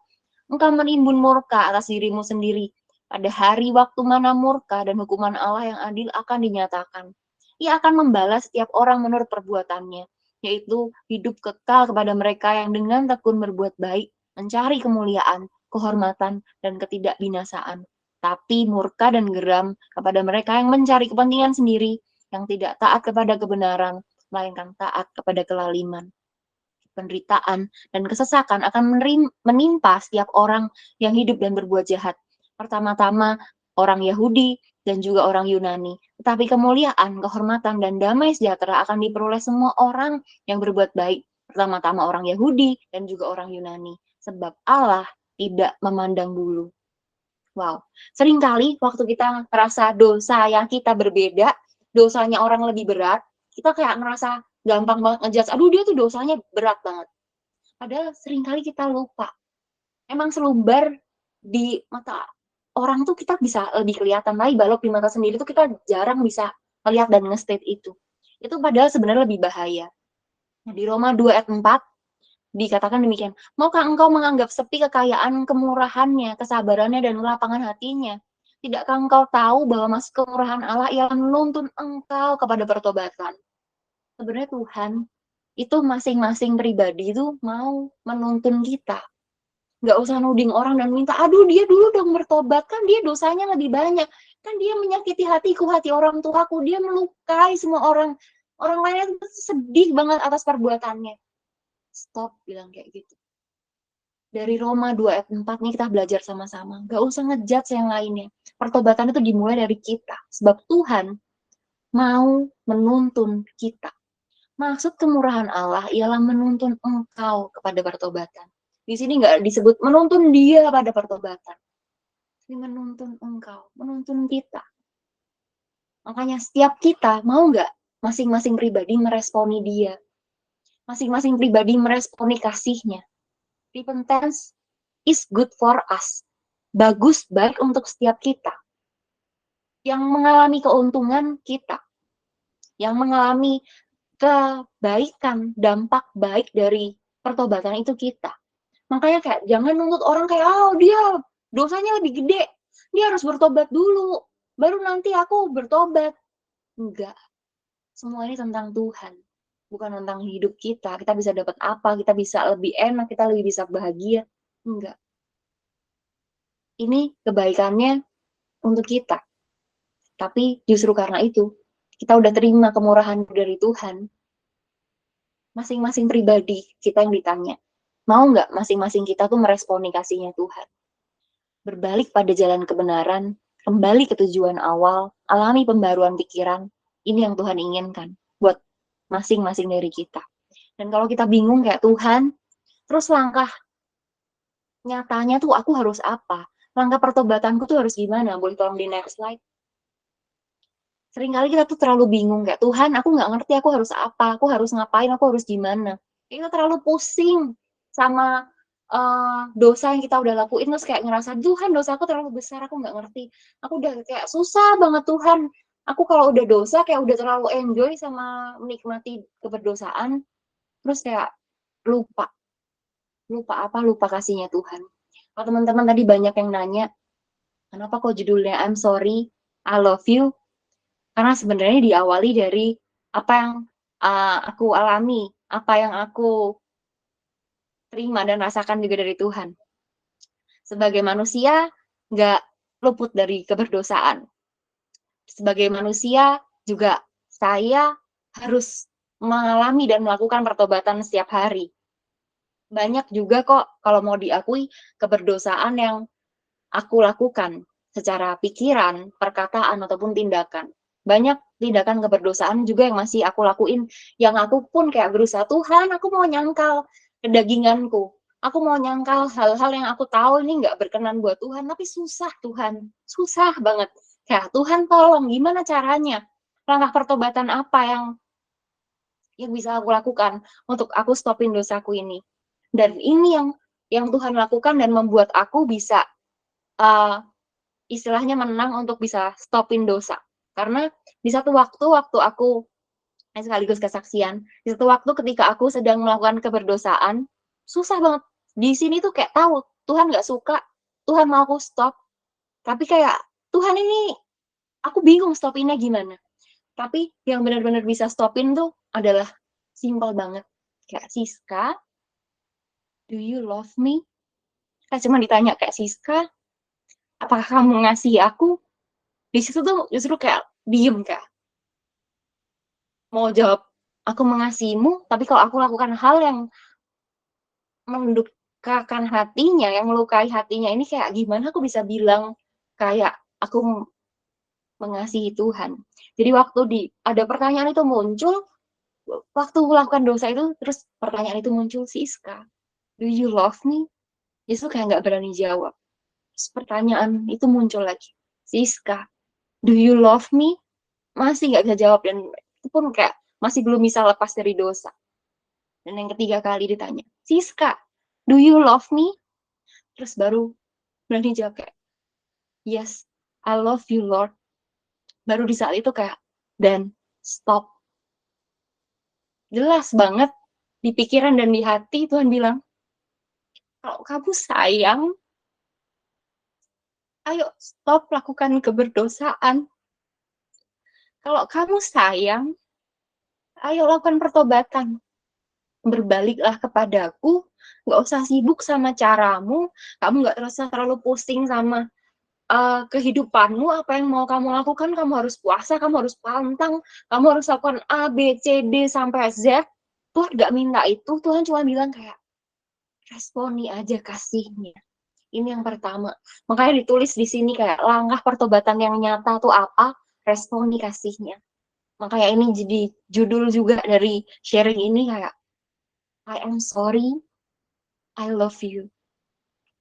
engkau menimbun murka atas dirimu sendiri. Pada hari waktu mana murka dan hukuman Allah yang adil akan dinyatakan. Ia akan membalas setiap orang menurut perbuatannya, yaitu hidup kekal kepada mereka yang dengan tekun berbuat baik, mencari kemuliaan, kehormatan, dan ketidakbinasaan. tapi murka dan geram kepada mereka yang mencari kepentingan sendiri, yang tidak taat kepada kebenaran, melainkan taat kepada kelaliman. Penderitaan dan kesesakan akan menimpa setiap orang yang hidup dan berbuat jahat. Pertama-tama orang Yahudi dan juga orang Yunani. Tetapi kemuliaan, kehormatan, dan damai sejahtera akan diperoleh semua orang yang berbuat baik. Pertama-tama orang Yahudi dan juga orang Yunani. Sebab Allah tidak memandang bulu. Wow, seringkali waktu kita merasa dosa yang kita berbeda, dosanya orang lebih berat, kita kayak ngerasa gampang banget ngejudge, aduh dia tuh dosanya berat banget. Padahal seringkali kita lupa. Emang selumbar di mata orang tuh kita bisa lebih kelihatan, tapi balok di mata sendiri tuh kita jarang bisa melihat dan nge-state itu. Itu padahal sebenarnya lebih bahaya. Nah, di Roma 2 ayat 4 dikatakan demikian, maukah engkau menganggap sepi kekayaan kemurahannya, kesabarannya, dan kelapangan hatinya? Tidakkah engkau tahu bahwa mas kemurahan Allah ialah menuntun engkau kepada pertobatan? Sebenarnya Tuhan itu masing-masing pribadi itu mau menuntun kita. Nggak usah nuding orang dan minta, aduh dia dulu dong bertobat, kan dia dosanya lebih banyak. Kan dia menyakiti hatiku, hati orang tuaku, dia melukai semua orang. Orang lainnya itu sedih banget atas perbuatannya. Stop bilang kayak gitu. Dari Roma 2 ayat 4 nih kita belajar sama-sama. Gak usah ngejudge yang lainnya. Pertobatan itu dimulai dari kita. Sebab Tuhan mau menuntun kita. Maksud kemurahan Allah ialah menuntun engkau kepada pertobatan. Di sini nggak disebut menuntun dia pada pertobatan. Ini menuntun engkau, menuntun kita. Makanya setiap kita mau nggak masing-masing pribadi meresponi dia. Masing-masing pribadi meresponi kasihnya. Repentance is good for us. Bagus, baik untuk setiap kita. Yang mengalami keuntungan kita. Yang mengalami kebaikan, dampak baik dari pertobatan itu kita. Makanya kayak jangan nuntut orang kayak, oh dia dosanya lebih gede. Dia harus bertobat dulu. Baru nanti aku bertobat. Enggak. Semua ini tentang Tuhan. Bukan tentang hidup kita. Kita bisa dapat apa, kita bisa lebih enak, kita lebih bisa bahagia. Enggak. Ini kebaikannya untuk kita. Tapi justru karena itu, kita udah terima kemurahan dari Tuhan. Masing-masing pribadi kita yang ditanya. Mau nggak masing-masing kita tuh meresponi kasihnya Tuhan? Berbalik pada jalan kebenaran, kembali ke tujuan awal, alami pembaruan pikiran. Ini yang Tuhan inginkan buat masing-masing dari kita. Dan kalau kita bingung kayak Tuhan, terus langkah nyatanya tuh aku harus apa? Langkah pertobatanku tuh harus gimana? Boleh tolong di next slide? Seringkali kita tuh terlalu bingung kayak Tuhan, aku nggak ngerti aku harus apa, aku harus ngapain, aku harus gimana. Kita terlalu pusing sama dosa yang kita udah lakuin, terus kayak ngerasa Tuhan dosa aku terlalu besar, aku nggak ngerti. Aku udah kayak susah banget Tuhan. Aku kalau udah dosa kayak udah terlalu enjoy sama menikmati keberdosaan, terus kayak lupa, lupa kasihnya Tuhan. Kalau teman-teman tadi banyak yang nanya, kenapa kok judulnya I'm sorry, I love you? Karena sebenarnya diawali dari apa yang aku alami, apa yang aku terima dan rasakan juga dari Tuhan. Sebagai manusia, nggak luput dari keberdosaan. Sebagai manusia, juga saya harus mengalami dan melakukan pertobatan setiap hari. Banyak juga kok, kalau mau diakui, keberdosaan yang aku lakukan secara pikiran, perkataan, ataupun tindakan. Banyak tindakan keberdosaan juga yang masih aku lakuin, yang aku pun kayak berusaha, Tuhan aku mau nyangkal kedaginganku, aku mau nyangkal hal-hal yang aku tahu ini nggak berkenan buat Tuhan, tapi susah Tuhan, susah banget. Kayak Tuhan tolong, gimana caranya? Langkah pertobatan apa yang bisa aku lakukan untuk aku stopin dosaku ini? Dan ini yang Tuhan lakukan dan membuat aku bisa uh, istilahnya menang untuk bisa stopin dosa. Karena di satu waktu aku sekaligus kesaksian, di satu waktu ketika aku sedang melakukan keberdosaan, susah banget. Di sini tuh kayak tahu Tuhan nggak suka, Tuhan mau aku stop, tapi kayak Tuhan ini aku bingung stopinnya gimana. Tapi yang benar-benar bisa stopin tuh adalah simple banget. Kayak Siska, do you love me? Kayak cuma ditanya kayak Siska, apakah kamu mengasihi aku? Di situ tuh justru kayak diem, kayak mau jawab aku mengasihimu, tapi kalau aku lakukan hal yang mendukakan hatinya, yang melukai hatinya, ini kayak gimana aku bisa bilang kayak aku mengasihi Tuhan. Jadi waktu ada pertanyaan itu muncul, waktu melakukan dosa itu, terus pertanyaan itu muncul, Siska, do you love me? Yesus kayak nggak berani jawab. Terus pertanyaan itu muncul lagi, Siska, do you love me? Masih nggak bisa jawab, dan itu pun kayak masih belum bisa lepas dari dosa. Dan yang ketiga kali ditanya, Siska, do you love me? Terus baru berani jawab kayak, yes, I love you Lord. Baru di saat itu kayak, dan stop. Jelas banget di pikiran dan di hati Tuhan bilang, kalau kamu sayang, ayo stop lakukan keberdosaan. Kalau kamu sayang, ayo lakukan pertobatan. Berbaliklah kepadaku, nggak usah sibuk sama caramu, kamu nggak usah terlalu pusing sama kehidupanmu, apa yang mau kamu lakukan, kamu harus puasa, kamu harus pantang, kamu harus lakukan A, B, C, D, sampai Z. Tuhan nggak minta itu, Tuhan cuma bilang kayak, responi aja kasihnya. Ini yang pertama. Makanya ditulis di sini kayak langkah pertobatan yang nyata tuh apa? Responi kasihnya. Makanya ini jadi judul juga dari sharing ini kayak, I am sorry, I love you.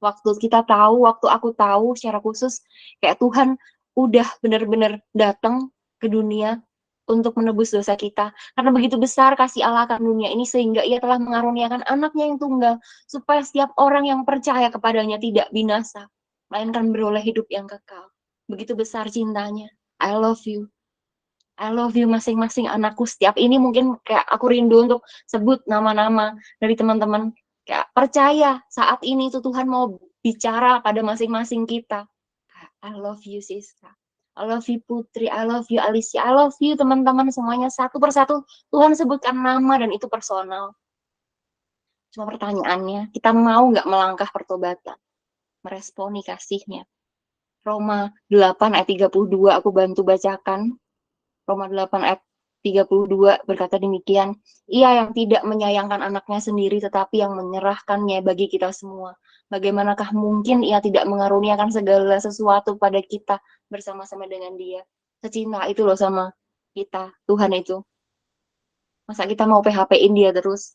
Waktu kita tahu, waktu aku tahu secara khusus, kayak Tuhan udah benar-benar datang ke dunia untuk menebus dosa kita. Karena begitu besar kasih Allah akan dunia ini, sehingga ia telah mengaruniakan anaknya yang tunggal, supaya setiap orang yang percaya kepadanya tidak binasa, melainkan beroleh hidup yang kekal. Begitu besar cintanya. I love you. I love you masing-masing anakku. Setiap ini mungkin kayak aku rindu untuk sebut nama-nama dari teman-teman. Kayak percaya saat ini tuh Tuhan mau bicara pada masing-masing kita. I love you Siska. I love you Putri. I love you Alicia. I love you teman-teman semuanya. Satu persatu Tuhan sebutkan nama dan itu personal. Cuma pertanyaannya, kita mau nggak melangkah pertobatan? Meresponi kasihnya. Roma 8 ayat 32 aku bantu bacakan. Roma 8 ayat 32 berkata demikian, ia yang tidak menyayangkan anaknya sendiri tetapi yang menyerahkannya bagi kita semua. Bagaimanakah mungkin ia tidak mengaruniakan segala sesuatu pada kita bersama-sama dengan dia? Secinta itu loh sama kita, Tuhan itu. Masa kita mau PHP-in dia terus?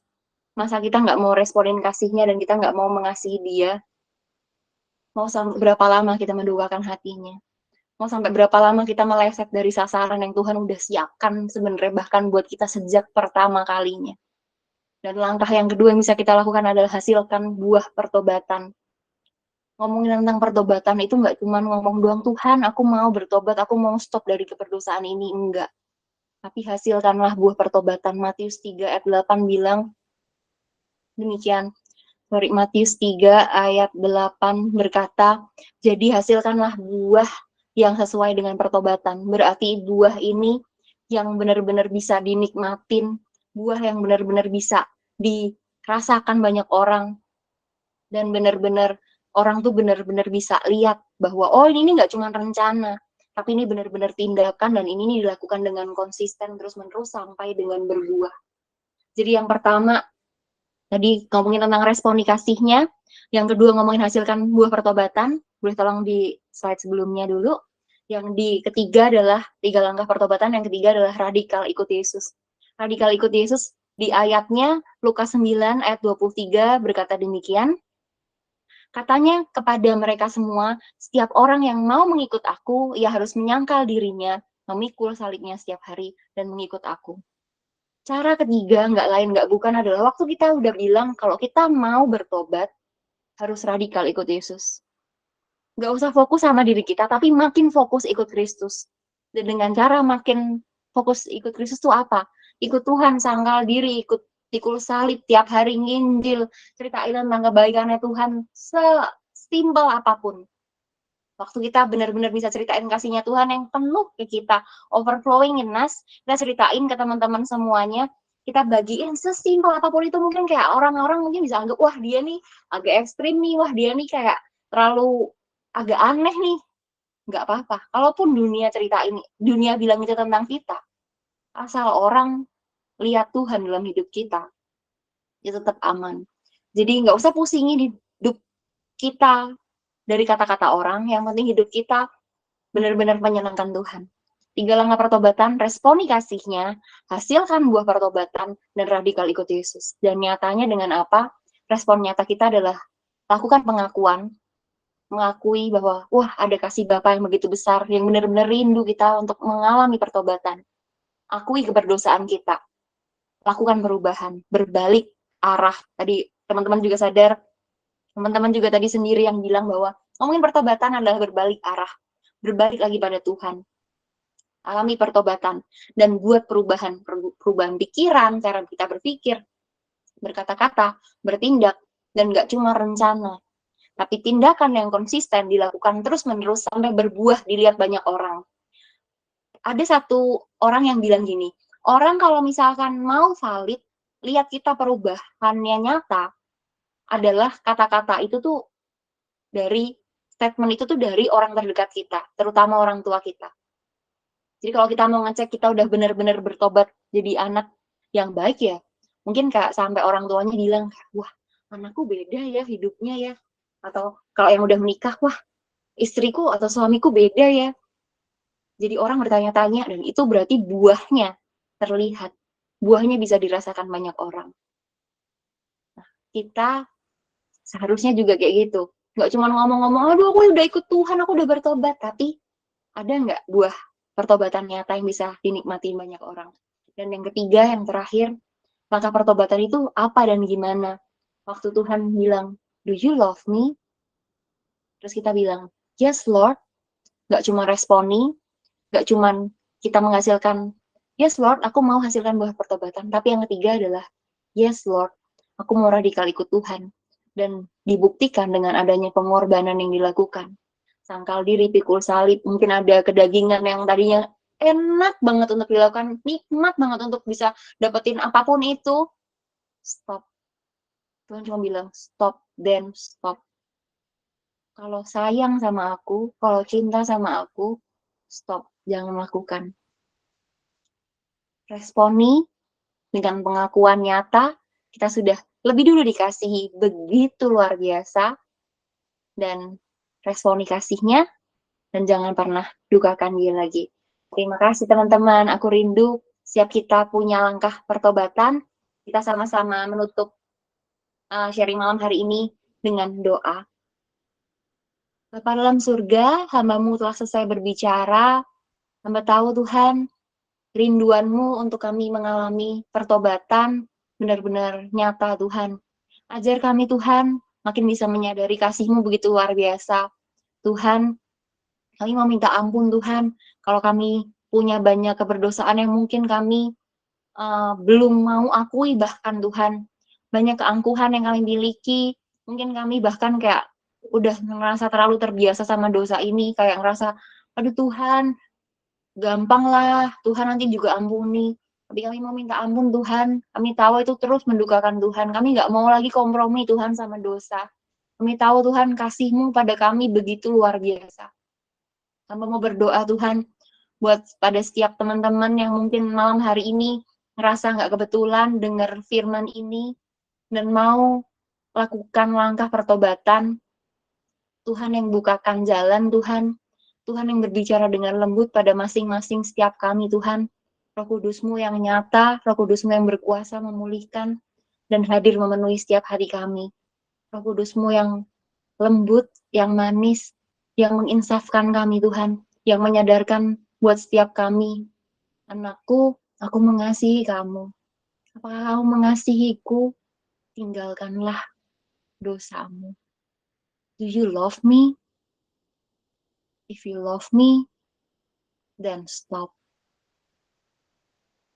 Masa kita nggak mau responin kasihnya dan kita nggak mau mengasihi dia? Mau sampai berapa lama kita mendukakan hatinya? Mau sampai berapa lama kita meleset dari sasaran yang Tuhan udah siapkan sebenarnya bahkan buat kita sejak pertama kalinya. Dan langkah yang kedua yang bisa kita lakukan adalah hasilkan buah pertobatan. Ngomongin tentang pertobatan itu nggak cuma ngomong doang, Tuhan aku mau bertobat, aku mau stop dari keberdosaan ini, enggak. Tapi hasilkanlah buah pertobatan. Matius 3 ayat 8 bilang demikian. Matius 3 ayat 8 berkata, jadi hasilkanlah buah yang sesuai dengan pertobatan. Berarti buah ini yang benar-benar bisa dinikmatin, buah yang benar-benar bisa dirasakan banyak orang, dan benar-benar orang tuh benar-benar bisa lihat bahwa oh ini nggak cuma rencana, tapi ini benar-benar tindakan dan ini dilakukan dengan konsisten terus-menerus sampai dengan berbuah. Jadi yang pertama, tadi ngomongin tentang responi kasihnya, yang kedua ngomongin hasilkan buah pertobatan, boleh tolong di slide sebelumnya dulu. Yang ketiga adalah 3 langkah pertobatan, yang ketiga adalah radikal ikut Yesus. Radikal ikut Yesus di ayatnya Lukas 9 ayat 23 berkata demikian, katanya kepada mereka semua, setiap orang yang mau mengikut aku, ia harus menyangkal dirinya, memikul salibnya setiap hari, dan mengikut aku. Cara ketiga, nggak lain nggak bukan adalah waktu kita udah bilang kalau kita mau bertobat, harus radikal ikut Yesus. Nggak usah fokus sama diri kita, tapi makin fokus ikut Kristus. Dan dengan cara makin fokus ikut Kristus itu apa? Ikut Tuhan, sangkal diri, ikut pikul salib, tiap hari nginjil, ceritain tentang kebaikannya Tuhan, sesimpel apapun. Waktu kita benar-benar bisa ceritain kasihnya Tuhan yang penuh ke kita, overflowing in us, kita ceritain ke teman-teman semuanya, kita bagiin sesimpel apapun itu. Mungkin kayak orang-orang mungkin bisa anggap, wah dia nih agak ekstrim nih, wah dia nih kayak terlalu agak aneh nih, nggak apa-apa. Kalaupun dunia bilang itu tentang kita, asal orang lihat Tuhan dalam hidup kita, ya tetap aman. Jadi nggak usah pusingin hidup kita dari kata-kata orang, yang penting hidup kita benar-benar menyenangkan Tuhan. 3 langkah pertobatan, responi kasihnya, hasilkan buah pertobatan, dan radikal ikut Yesus. Dan nyatanya dengan apa? Respon nyata kita adalah lakukan pengakuan, mengakui bahwa, wah ada kasih Bapa yang begitu besar, yang benar-benar rindu kita untuk mengalami pertobatan. Akui keberdosaan kita, lakukan perubahan, berbalik arah. Tadi teman-teman juga sadar, teman-teman juga tadi sendiri yang bilang bahwa ngomongin pertobatan adalah berbalik arah, berbalik lagi pada Tuhan. Alami pertobatan dan buat perubahan pikiran, cara kita berpikir, berkata-kata, bertindak, dan gak cuma rencana, tapi tindakan yang konsisten dilakukan terus-menerus sampai berbuah dilihat banyak orang. Ada satu orang yang bilang gini, orang kalau misalkan mau valid, lihat kita perubahannya nyata, adalah kata-kata itu tuh dari statement itu tuh dari orang terdekat kita, terutama orang tua kita. Jadi kalau kita mau ngecek kita udah benar-benar bertobat jadi anak yang baik ya, mungkin kayak sampai orang tuanya bilang, wah anakku beda ya hidupnya ya. Atau kalau yang udah menikah, wah istriku atau suamiku beda ya. Jadi orang bertanya-tanya dan itu berarti buahnya terlihat. Buahnya bisa dirasakan banyak orang. Nah, kita seharusnya juga kayak gitu. Nggak cuma ngomong-ngomong, aduh aku udah ikut Tuhan, aku udah bertobat. Tapi ada nggak buah pertobatan nyata yang bisa dinikmati banyak orang? Dan yang ketiga, yang terakhir, langkah pertobatan itu apa dan gimana? Waktu Tuhan bilang, do you love me? Terus kita bilang, yes Lord. Nggak cuma responi, nggak cuma kita menghasilkan, yes Lord, aku mau hasilkan buah pertobatan. Tapi yang ketiga adalah, yes Lord, aku mau radikal ikut Tuhan. Dan dibuktikan dengan adanya pengorbanan yang dilakukan. Sangkal diri, pikul salib, mungkin ada kedagingan yang tadinya enak banget untuk dilakukan, nikmat banget untuk bisa dapetin apapun itu. Stop. Tuhan cuma bilang, stop, then stop. Kalau sayang sama aku, kalau cinta sama aku, stop, jangan lakukan. Responi dengan pengakuan nyata, kita sudah lebih dulu dikasihi begitu luar biasa, dan responi kasihnya, dan jangan pernah dukakan dia lagi. Terima kasih teman-teman, aku rindu siap kita punya langkah pertobatan. Kita sama-sama menutup sharing malam hari ini dengan doa. Bapa dalam surga, hamba-Mu telah selesai berbicara. Hamba tahu Tuhan, rinduan-Mu untuk kami mengalami pertobatan benar-benar nyata Tuhan. Ajar kami Tuhan, makin bisa menyadari kasih-Mu begitu luar biasa. Tuhan, kami mau minta ampun Tuhan, kalau kami punya banyak keberdosaan yang mungkin kami belum mau akui bahkan Tuhan. Banyak keangkuhan yang kami miliki, mungkin kami bahkan kayak udah ngerasa terlalu terbiasa sama dosa ini, kayak ngerasa, aduh Tuhan, gampang lah, Tuhan nanti juga ampuni. Tapi kami mau minta ampun Tuhan, kami tahu itu terus mendukakan Tuhan, kami nggak mau lagi kompromi Tuhan sama dosa. Kami tahu Tuhan kasih-Mu pada kami begitu luar biasa. Hamba mau berdoa Tuhan, buat pada setiap teman-teman yang mungkin malam hari ini ngerasa nggak kebetulan dengar firman ini, dan mau lakukan langkah pertobatan, Tuhan yang bukakan jalan Tuhan, Tuhan yang berbicara dengan lembut pada masing-masing setiap kami Tuhan, Roh Kudus-Mu yang nyata, Roh Kudus-Mu yang berkuasa memulihkan, dan hadir memenuhi setiap hari kami, Roh Kudus-Mu yang lembut, yang manis, yang menginsafkan kami Tuhan, yang menyadarkan buat setiap kami, anakku, aku mengasihi kamu. Apakah kamu mengasihiku? Tinggalkanlah dosamu. Do you love me? If you love me, then stop.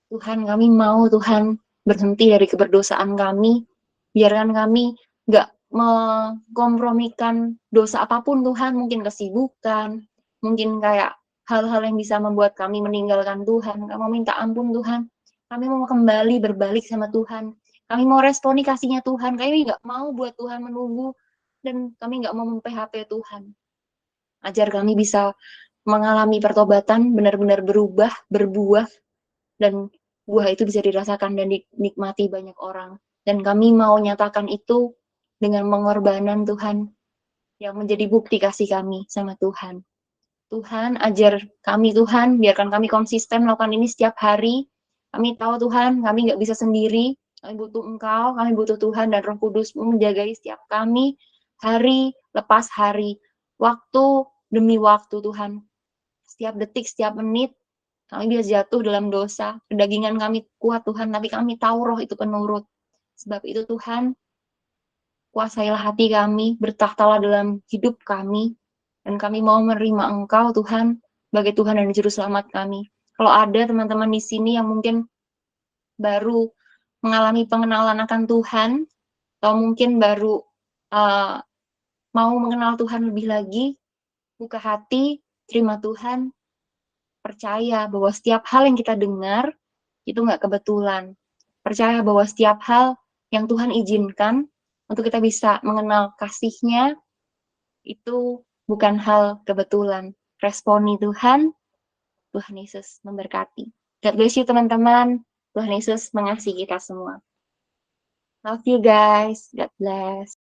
Tuhan, kami mau Tuhan berhenti dari keberdosaan kami. Biarkan kami nggak mengkompromikan dosa apapun Tuhan. Mungkin kesibukan, mungkin kayak hal-hal yang bisa membuat kami meninggalkan Tuhan. Kami mau minta ampun Tuhan. Kami mau kembali berbalik sama Tuhan. Kami mau responi kasihnya Tuhan. Kami nggak mau buat Tuhan menunggu. Dan kami nggak mau mem-PHP Tuhan. Ajar kami bisa mengalami pertobatan, benar-benar berubah, berbuah, dan buah itu bisa dirasakan dan dinikmati banyak orang. Dan kami mau nyatakan itu dengan pengorbanan Tuhan, yang menjadi bukti kasih kami sama Tuhan. Tuhan, ajar kami Tuhan, biarkan kami konsisten melakukan ini setiap hari. Kami tahu Tuhan, kami nggak bisa sendiri, kami butuh Engkau, kami butuh Tuhan dan Roh Kudus menjagai setiap kami, hari lepas hari, waktu demi waktu Tuhan. Setiap detik, setiap menit, kami bisa jatuh dalam dosa. Kedagingan kami kuat Tuhan, tapi kami tahu Roh itu penurut. Sebab itu Tuhan, kuasailah hati kami, bertakhtalah dalam hidup kami, dan kami mau menerima Engkau Tuhan, sebagai Tuhan dan Juru Selamat kami. Kalau ada teman-teman di sini yang mungkin baru mengalami pengenalan akan Tuhan, atau mungkin baru uh, mau mengenal Tuhan lebih lagi, buka hati, terima Tuhan, percaya bahwa setiap hal yang kita dengar, itu nggak kebetulan. Percaya bahwa setiap hal yang Tuhan izinkan untuk kita bisa mengenal kasih-Nya, itu bukan hal kebetulan. Responi Tuhan, Tuhan Yesus memberkati. God bless you teman-teman. Tuhan Yesus mengasihi kita semua. Love you guys. God bless.